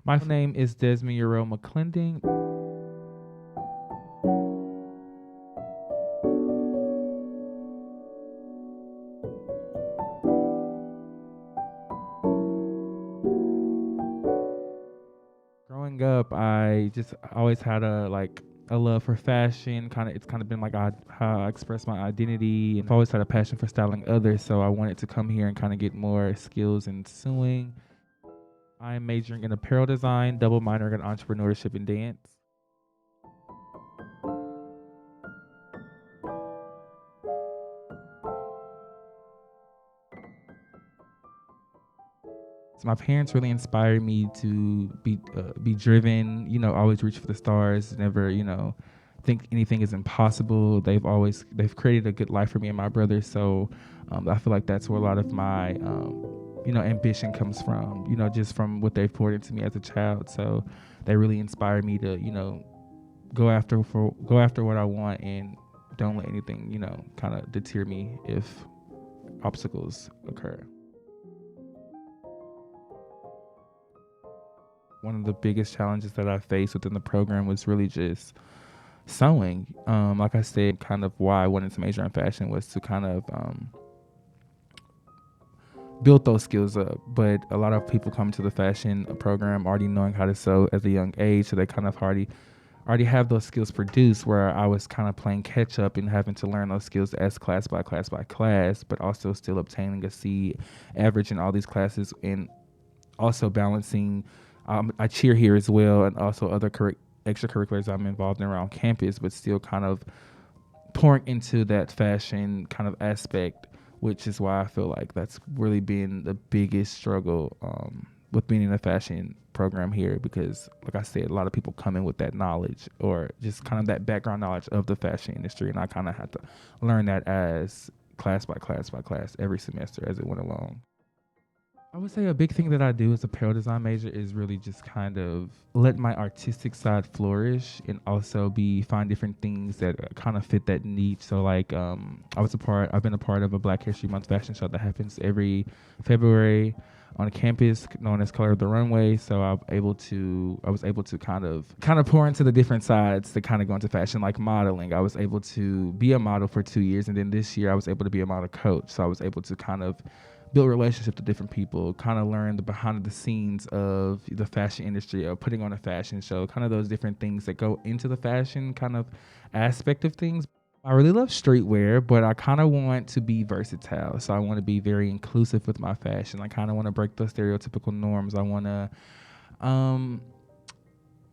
My name is Desmond Uriel McLendon. Growing up, I just always had a love for fashion. It's kind of been like how I express my identity, and I've always had a passion for styling others. So I wanted to come here and kind of get more skills in sewing. I'm majoring in apparel design, double minoring in entrepreneurship and dance. So my parents really inspired me to be driven. Always reach for the stars. Never, think anything is impossible. They've created a good life for me and my brother. So I feel like that's where a lot of my ambition comes from. Just from what they've poured into me as a child. So they really inspired me to go after what I want and don't let anything kind of deter me if obstacles occur. One of the biggest challenges that I faced within the program was really just sewing. Like I said, kind of why I wanted to major in fashion was to kind of build those skills up. But a lot of people come to the fashion program already knowing how to sew at a young age, so they kind of already have those skills produced, where I was kind of playing catch up and having to learn those skills as class by class by class, but also still obtaining a C average in all these classes, and also balancing. I cheer here as well, and also other extracurriculars I'm involved in around campus, but still kind of pouring into that fashion kind of aspect, which is why I feel like that's really been the biggest struggle with being in a fashion program here, because like I said, a lot of people come in with that knowledge or just kind of that background knowledge of the fashion industry, and I kind of had to learn that as class by class by class every semester as it went along. I would say a big thing that I do as a apparel design major is really just kind of let my artistic side flourish, and also be find different things that kind of fit that niche. So like I've been a part of a Black History Month fashion show that happens every February on a campus known as Color of the Runway. So I was able to kind of pour into the different sides that kind of go into fashion, like modeling. I was able to be a model for 2 years, and then this year I was able to be a model coach. So I was able to kind of build relationships with different people, kind of learn the behind the scenes of the fashion industry, or putting on a fashion show, kind of those different things that go into the fashion kind of aspect of things. I really love streetwear, but I kind of want to be versatile. So I want to be very inclusive with my fashion. I kind of want to break the stereotypical norms. Um,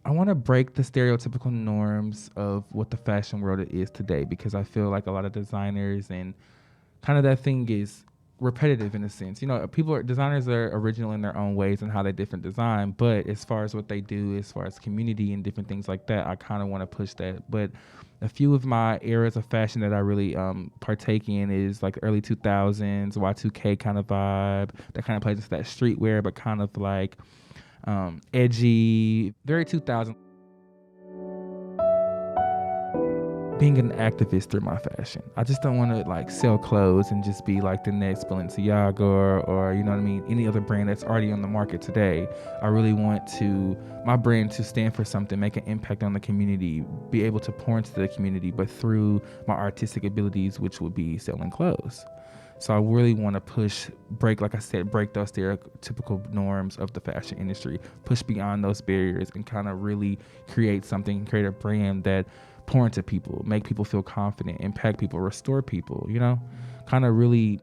I want to break the stereotypical norms of what the fashion world is today, because I feel like a lot of designers and kind of that thing is repetitive in a sense. Designers are original in their own ways and how they different design, but as far as what they do, as far as community and different things like that, I kind of want to push that. But a few of my eras of fashion that I really partake in is like early 2000s, Y2K kind of vibe that kind of plays into that streetwear, but kind of like edgy, very 2000s. Being an activist through my fashion. I just don't want to like sell clothes and just be like the next Balenciaga or you know what I mean, any other brand that's already on the market today. I really want my brand to stand for something, make an impact on the community, be able to pour into the community, but through my artistic abilities, which would be selling clothes. So I really want to break those stereotypical norms of the fashion industry, push beyond those barriers, and kind of really create a brand that pour into people, make people feel confident, impact people, restore people, kind of really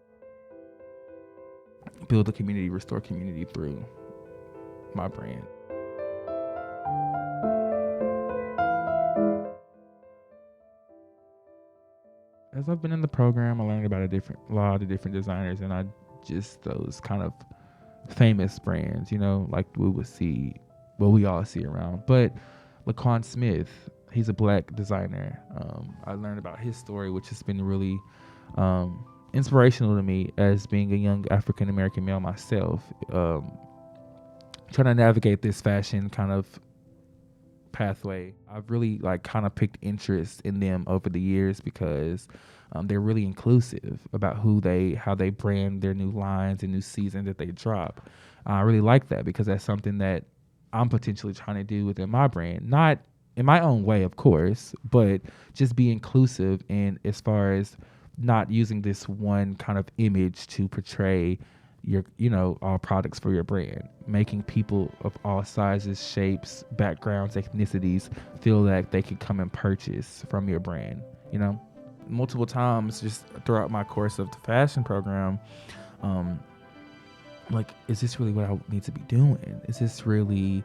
build a community, restore community through my brand. As I've been in the program, I learned about a lot of different designers, and I just those kind of famous brands, like we all see around. But Laquan Smith, he's a Black designer. I learned about his story, which has been really inspirational to me as being a young African American male myself, trying to navigate this fashion kind of pathway. I've really kind of picked interest in them over the years, because they're really inclusive about how they brand their new lines and new seasons that they drop. I really like that, because that's something that I'm potentially trying to do within my brand. Not in my own way, of course, but just be inclusive in as far as not using this one kind of image to portray your, all products for your brand. Making people of all sizes, shapes, backgrounds, ethnicities feel like they could come and purchase from your brand, multiple times just throughout my course of the fashion program. Like, is this really what I need to be doing? Is this really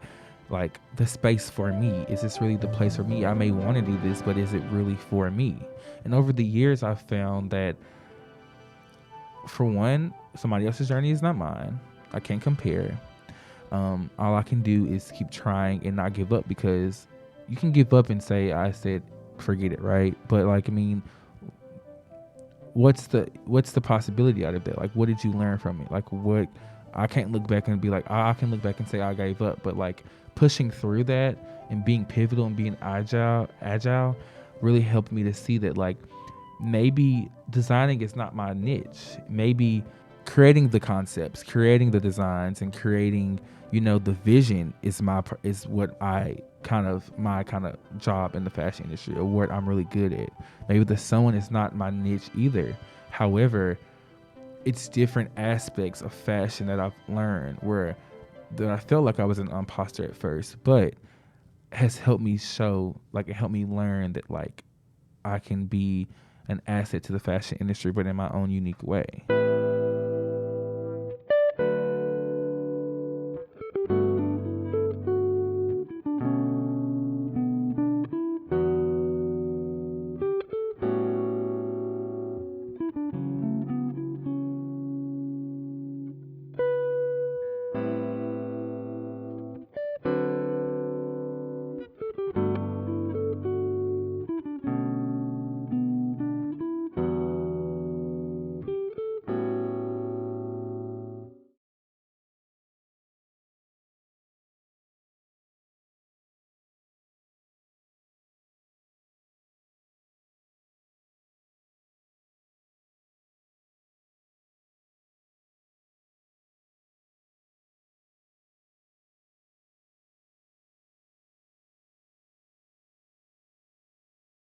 like the space for me? Is this really the place for me? I may want to do this, but is it really for me? And over the years, I've found that, for one, somebody else's journey is not mine. I can't compare. All I can do is keep trying and not give up, because you can give up and say, I said, forget it, right? But like, I mean, what's the possibility out of that? Like, what did you learn from it? Like, what? I can't look back and be like, I can look back and say I gave up, but like pushing through that and being pivotal and being agile really helped me to see that, like, maybe designing is not my niche. Maybe creating the concepts, creating the designs, and creating, the vision is what my kind of job in the fashion industry, or what I'm really good at. Maybe the sewing is not my niche either. However, it's different aspects of fashion that I've learned that I felt like I was an imposter at first, but has helped me it helped me learn that, like, I can be an asset to the fashion industry, but in my own unique way.